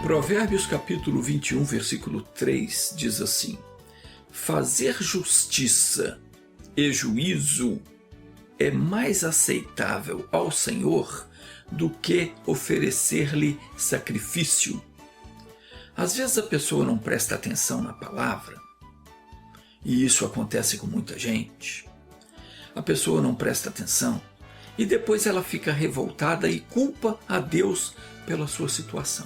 Provérbios capítulo 21, versículo 3 diz assim: fazer justiça e juízo é mais aceitável ao Senhor do que oferecer-lhe sacrifício. Às vezes a pessoa não presta atenção na palavra, e isso acontece com muita gente. A pessoa não presta atenção e depois ela fica revoltada e culpa a Deus pela sua situação.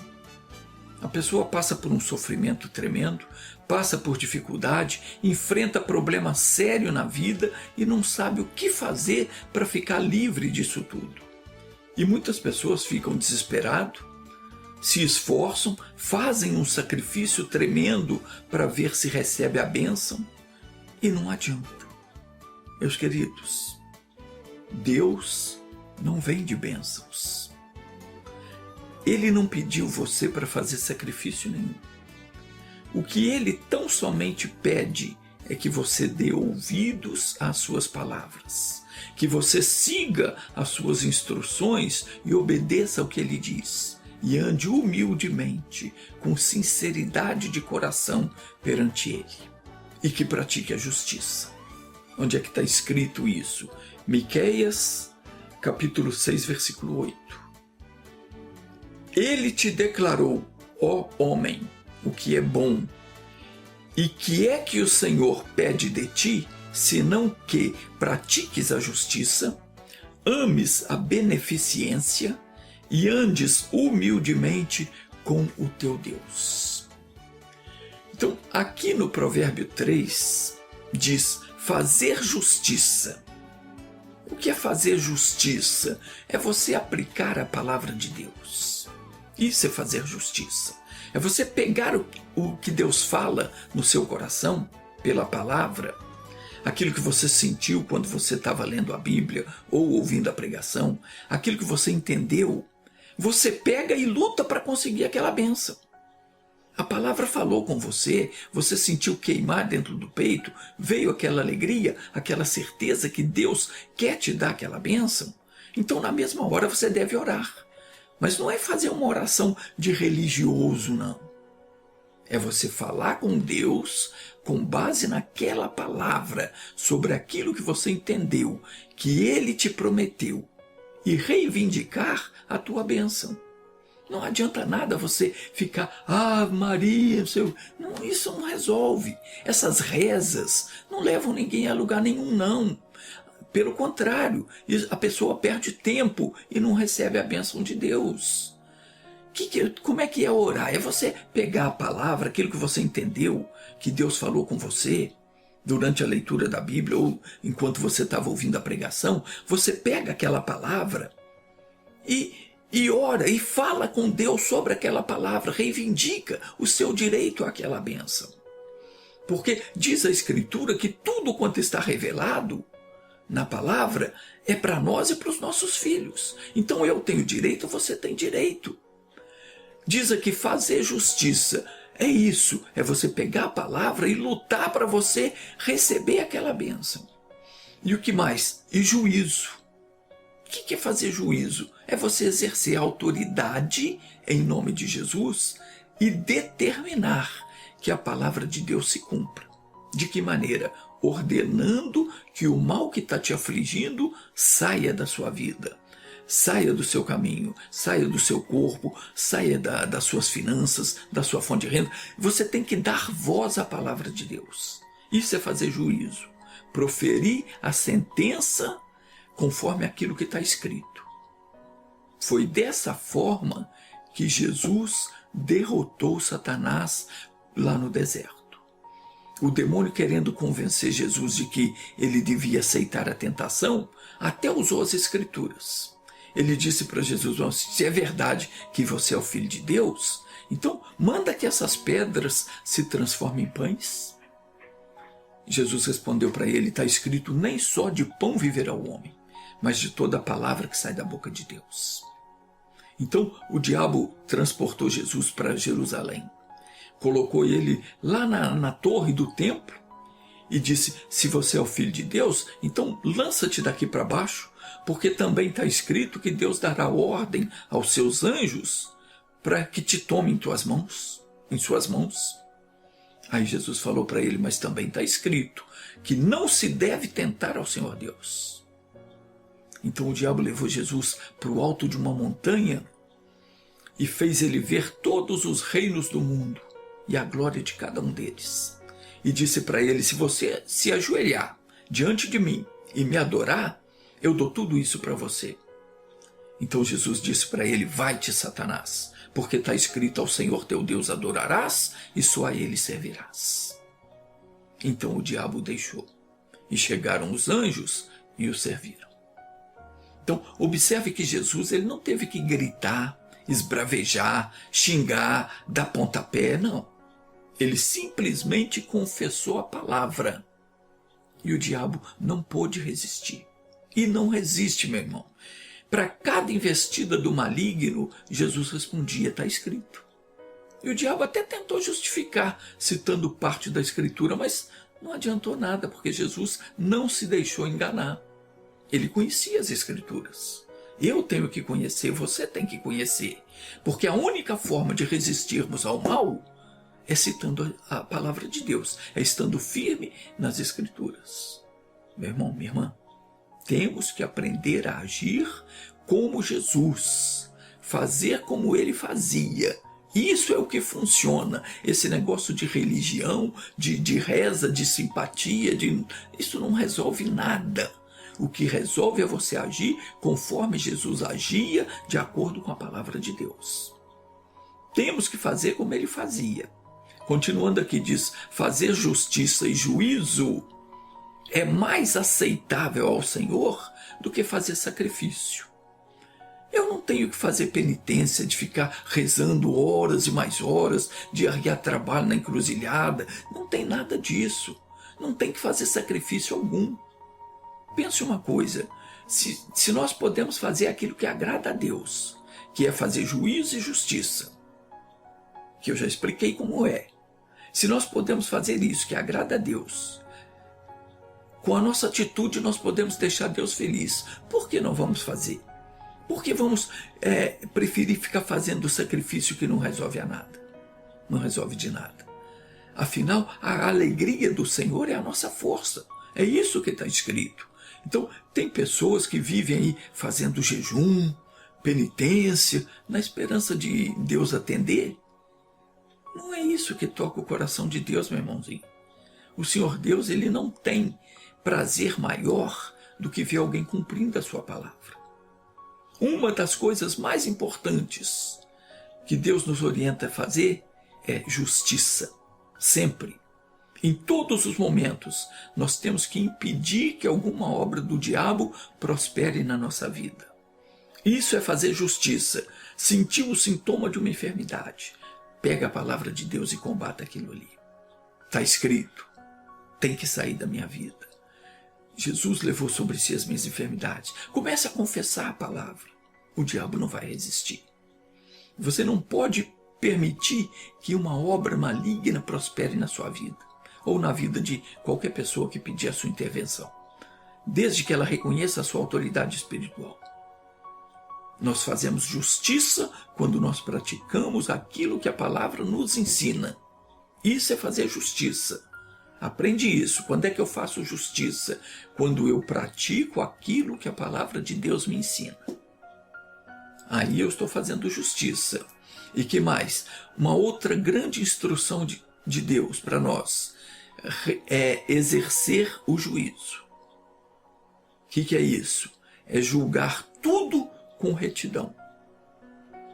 A pessoa passa por um sofrimento tremendo, passa por dificuldade, enfrenta problema sério na vida e não sabe o que fazer para ficar livre disso tudo. E muitas pessoas ficam desesperadas, se esforçam, fazem um sacrifício tremendo para ver se recebe a bênção e não adianta. Meus queridos, Deus não vende bênçãos. Ele não pediu você para fazer sacrifício nenhum. O que ele tão somente pede é que você dê ouvidos às suas palavras, que você siga as suas instruções e obedeça ao que ele diz, e ande humildemente, com sinceridade de coração perante ele, e que pratique a justiça. Onde é que está escrito isso? Miqueias, capítulo 6, versículo 8. Ele te declarou, ó homem, o que é bom. E que é que o Senhor pede de ti, senão que pratiques a justiça, ames a beneficência e andes humildemente com o teu Deus. Então, aqui no Provérbio 3, diz fazer justiça. O que é fazer justiça? É você aplicar a palavra de Deus. Isso é fazer justiça. É você pegar o que Deus fala no seu coração, pela palavra, aquilo que você sentiu quando você estava lendo a Bíblia ou ouvindo a pregação, aquilo que você entendeu, você pega e luta para conseguir aquela bênção. A palavra falou com você, você sentiu queimar dentro do peito, veio aquela alegria, aquela certeza que Deus quer te dar aquela bênção. Então, na mesma hora, você deve orar. Mas não é fazer uma oração de religioso, não. É você falar com Deus com base naquela palavra, sobre aquilo que você entendeu, que Ele te prometeu, e reivindicar a tua bênção. Não adianta nada você ficar, Maria, não, isso não resolve. Essas rezas não levam ninguém a lugar nenhum, não. Pelo contrário, a pessoa perde tempo e não recebe a bênção de Deus. Como é que é orar? É você pegar a palavra, aquilo que você entendeu, que Deus falou com você, durante a leitura da Bíblia ou enquanto você estava ouvindo a pregação, você pega aquela palavra e ora e fala com Deus sobre aquela palavra, reivindica o seu direito àquela bênção. Porque diz a Escritura que tudo quanto está revelado na palavra é para nós e para os nossos filhos. Então eu tenho direito, você tem direito. Diz aqui fazer justiça. É isso, é você pegar a palavra e lutar para você receber aquela bênção. E o que mais? E juízo. O que é fazer juízo? É você exercer autoridade em nome de Jesus e determinar que a palavra de Deus se cumpra. De que maneira? Ordenando que o mal que está te afligindo saia da sua vida, saia do seu caminho, saia do seu corpo, saia das suas finanças, da sua fonte de renda. Você tem que dar voz à palavra de Deus. Isso é fazer juízo. Proferir a sentença conforme aquilo que está escrito. Foi dessa forma que Jesus derrotou Satanás lá no deserto. O demônio, querendo convencer Jesus de que ele devia aceitar a tentação, até usou as Escrituras. Ele disse para Jesus, se é verdade que você é o Filho de Deus, então manda que essas pedras se transformem em pães. Jesus respondeu para ele, está escrito, nem só de pão viverá o homem, mas de toda a palavra que sai da boca de Deus. Então o diabo transportou Jesus para Jerusalém. Colocou ele lá na torre do templo e disse: se você é o Filho de Deus, então lança-te daqui para baixo, porque também está escrito que Deus dará ordem aos seus anjos para que te tomem em suas mãos. Aí Jesus falou para ele: mas também está escrito que não se deve tentar ao Senhor Deus. Então o diabo levou Jesus para o alto de uma montanha e fez ele ver todos os reinos do mundo e a glória de cada um deles. E disse para ele: se você se ajoelhar diante de mim e me adorar, eu dou tudo isso para você. Então Jesus disse para ele: vai-te, Satanás, porque está escrito: ao Senhor teu Deus adorarás e só a ele servirás. Então o diabo o deixou, e chegaram os anjos e o serviram. Então observe que Jesus ele não teve que gritar, esbravejar, xingar, dar pontapé, não. Ele simplesmente confessou a palavra. E o diabo não pôde resistir. E não resiste, meu irmão. Para cada investida do maligno, Jesus respondia: está escrito. E o diabo até tentou justificar, citando parte da Escritura, mas não adiantou nada, porque Jesus não se deixou enganar. Ele conhecia as Escrituras. Eu tenho que conhecer, você tem que conhecer. Porque a única forma de resistirmos ao mal é citando a palavra de Deus, é estando firme nas Escrituras. Meu irmão, minha irmã, temos que aprender a agir como Jesus, fazer como ele fazia. Isso é o que funciona. Esse negócio de religião, de reza, de simpatia, isso não resolve nada. O que resolve é você agir conforme Jesus agia, de acordo com a palavra de Deus. Temos que fazer como ele fazia. Continuando aqui, diz: fazer justiça e juízo é mais aceitável ao Senhor do que fazer sacrifício. Eu não tenho que fazer penitência de ficar rezando horas e mais horas, de arriar trabalho na encruzilhada. Não tem nada disso. Não tem que fazer sacrifício algum. Pense uma coisa: se nós podemos fazer aquilo que agrada a Deus, que é fazer juízo e justiça, que eu já expliquei como é, se nós podemos fazer isso que agrada a Deus, com a nossa atitude nós podemos deixar Deus feliz, por que não vamos fazer? Por que vamos preferir ficar fazendo sacrifício que não resolve a nada? Não resolve de nada. Afinal, a alegria do Senhor é a nossa força. É isso que está escrito. Então, tem pessoas que vivem aí fazendo jejum, penitência, na esperança de Deus atender. Não é isso que toca o coração de Deus, meu irmãozinho. O Senhor Deus, ele não tem prazer maior do que ver alguém cumprindo a sua palavra. Uma das coisas mais importantes que Deus nos orienta a fazer é justiça. Sempre. Em todos os momentos, nós temos que impedir que alguma obra do diabo prospere na nossa vida. Isso é fazer justiça. Sentir o sintoma de uma enfermidade. Pega a palavra de Deus e combata aquilo ali. Está escrito. Tem que sair da minha vida. Jesus levou sobre si as minhas enfermidades. Comece a confessar a palavra. O diabo não vai resistir. Você não pode permitir que uma obra maligna prospere na sua vida, ou na vida de qualquer pessoa que pedir a sua intervenção, desde que ela reconheça a sua autoridade espiritual. Nós fazemos justiça quando nós praticamos aquilo que a palavra nos ensina. Isso é fazer justiça. Aprende isso. Quando é que eu faço justiça? Quando eu pratico aquilo que a palavra de Deus me ensina. Aí eu estou fazendo justiça. E que mais? Uma outra grande instrução de Deus para nós é exercer o juízo. O que é isso? É julgar tudo com retidão.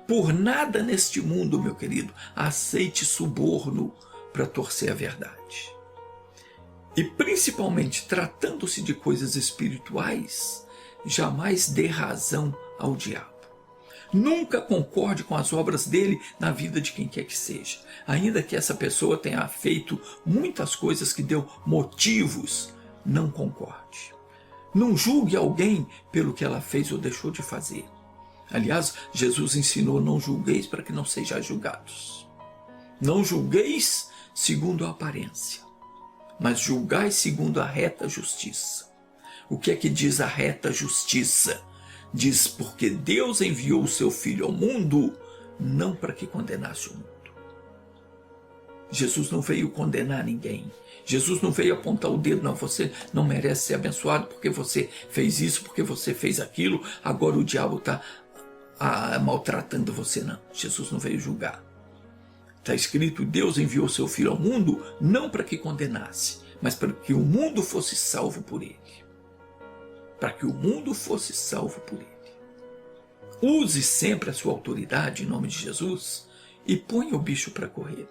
Por nada neste mundo, meu querido, aceite suborno para torcer a verdade. E principalmente tratando-se de coisas espirituais, jamais dê razão ao diabo. Nunca concorde com as obras dele na vida de quem quer que seja. Ainda que essa pessoa tenha feito muitas coisas que deu motivos, não concorde. Não julgue alguém pelo que ela fez ou deixou de fazer. Aliás, Jesus ensinou: não julgueis para que não sejais julgados. Não julgueis segundo a aparência. mas julgai segundo a reta justiça. O que é que diz a reta justiça? Diz, porque Deus enviou o seu Filho ao mundo, não para que condenasse o mundo. Jesus não veio condenar ninguém. Jesus não veio apontar o dedo, não, você não merece ser abençoado porque você fez isso, porque você fez aquilo, agora o diabo está maltratando você, não. Jesus não veio julgar. Está escrito, Deus enviou seu Filho ao mundo, não para que condenasse, mas para que o mundo fosse salvo por ele. Para que o mundo fosse salvo por ele. Use sempre a sua autoridade em nome de Jesus e ponha o bicho para correr.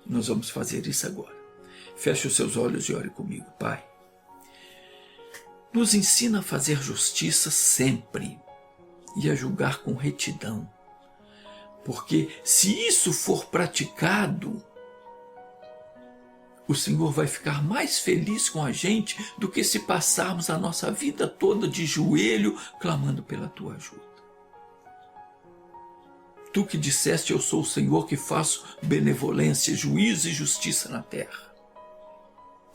Nós vamos fazer isso agora. Feche os seus olhos e ore comigo, Pai. Nos ensina a fazer justiça sempre e a julgar com retidão. Porque se isso for praticado, o Senhor vai ficar mais feliz com a gente do que se passarmos a nossa vida toda de joelho clamando pela tua ajuda. Tu que disseste, eu sou o Senhor que faço benevolência, juízo e justiça na terra.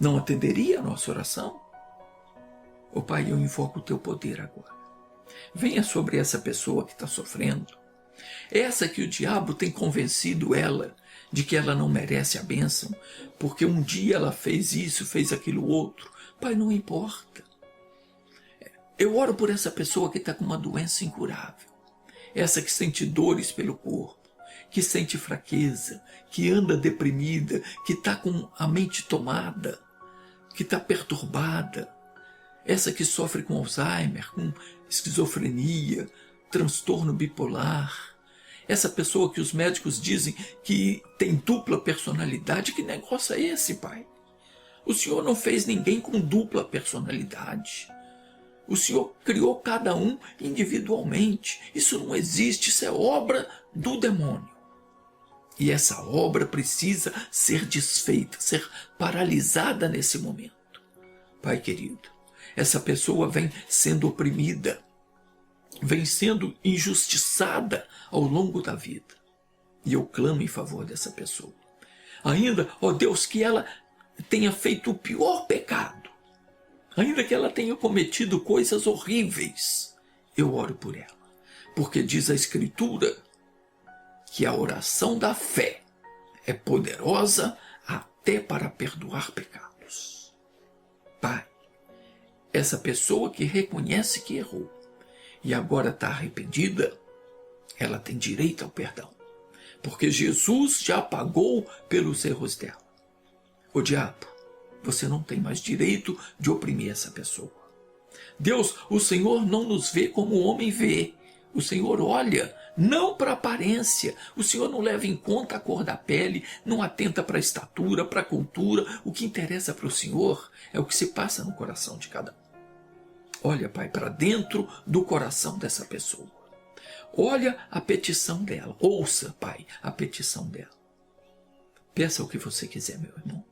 Não atenderia a nossa oração? Ó Pai, eu invoco o teu poder agora. Venha sobre essa pessoa que está sofrendo. Essa que o diabo tem convencido ela de que ela não merece a bênção, porque um dia ela fez isso, fez aquilo outro. Pai, não importa. Eu oro por essa pessoa que está com uma doença incurável. Essa que sente dores pelo corpo, que sente fraqueza, que anda deprimida, que está com a mente tomada, que está perturbada. Essa que sofre com Alzheimer, com esquizofrenia, transtorno bipolar. Essa pessoa que os médicos dizem que tem dupla personalidade. Que negócio é esse, Pai? O Senhor não fez ninguém com dupla personalidade. O Senhor criou cada um individualmente. Isso não existe, isso é obra do demônio. E essa obra precisa ser desfeita, ser paralisada nesse momento. Pai querido, essa pessoa vem sendo oprimida, vem sendo injustiçada ao longo da vida. E eu clamo em favor dessa pessoa. Ainda, ó Deus, que ela tenha feito o pior pecado. Ainda que ela tenha cometido coisas horríveis, eu oro por ela. Porque diz a Escritura que a oração da fé é poderosa até para perdoar pecados. Pai, essa pessoa que reconhece que errou e agora está arrependida, ela tem direito ao perdão. Porque Jesus já pagou pelos erros dela. O diabo, você não tem mais direito de oprimir essa pessoa. Deus, o Senhor não nos vê como o homem vê. O Senhor olha não para a aparência. O Senhor não leva em conta a cor da pele, não atenta para a estatura, para a cultura. O que interessa para o Senhor é o que se passa no coração de cada um. Olha, Pai, para dentro do coração dessa pessoa. Olha a petição dela. Ouça, Pai, a petição dela. Peça o que você quiser, meu irmão.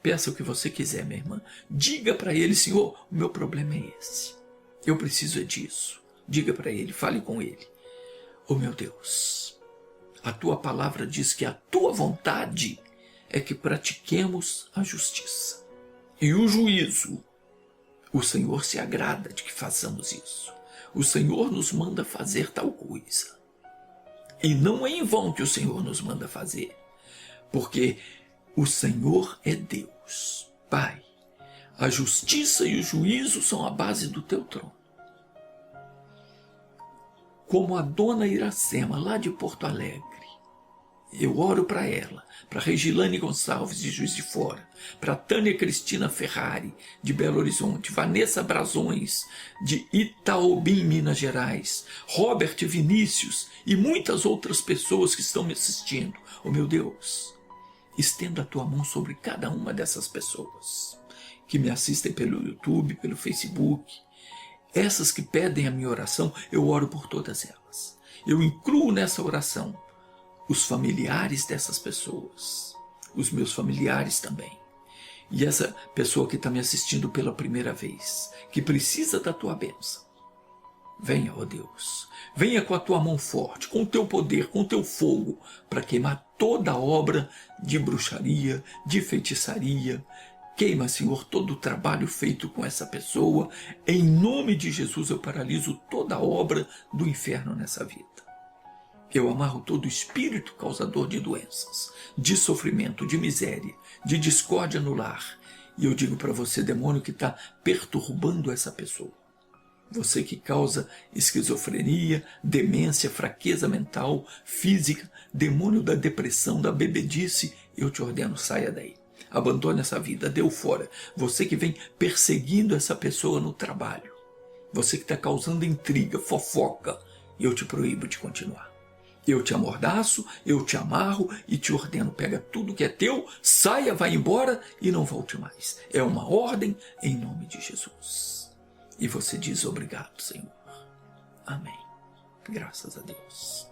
Peça o que você quiser, minha irmã. Diga para ele, Senhor, o meu problema é esse. Eu preciso disso. Diga para ele, fale com ele. Oh, meu Deus, a tua palavra diz que a tua vontade é que pratiquemos a justiça. E o juízo, o Senhor se agrada de que façamos isso. O Senhor nos manda fazer tal coisa. E não é em vão que o Senhor nos manda fazer. Porque o Senhor é Deus. Pai, a justiça e o juízo são a base do teu trono. Como a dona Iracema, lá de Porto Alegre, eu oro para ela, para Regilane Gonçalves, de Juiz de Fora, para Tânia Cristina Ferrari, de Belo Horizonte, Vanessa Brazões, de Itaobim, Minas Gerais, Robert Vinícius e muitas outras pessoas que estão me assistindo. Oh, meu Deus, estenda a tua mão sobre cada uma dessas pessoas que me assistem pelo YouTube, pelo Facebook. Essas que pedem a minha oração, eu oro por todas elas. Eu incluo nessa oração os familiares dessas pessoas, os meus familiares também. E essa pessoa que está me assistindo pela primeira vez, que precisa da tua bênção. Venha, ó Deus, venha com a tua mão forte, com o teu poder, com o teu fogo, para queimar toda a obra de bruxaria, de feitiçaria, Queima, Senhor, todo o trabalho feito com essa pessoa. Em nome de Jesus, eu paraliso toda a obra do inferno nessa vida. Eu amarro todo espírito causador de doenças, de sofrimento, de miséria, de discórdia no lar. E eu digo para você, demônio que está perturbando essa pessoa, você que causa esquizofrenia, demência, fraqueza mental, física, demônio da depressão, da bebedice, eu te ordeno, saia daí. Abandone essa vida, dê-o fora. Você que vem perseguindo essa pessoa no trabalho, você que está causando intriga, fofoca, eu te proíbo de continuar. Eu te amordaço, eu te amarro e te ordeno, pega tudo que é teu, saia, vai embora e não volte mais. É uma ordem em nome de Jesus. E você diz obrigado, Senhor. Amém. Graças a Deus.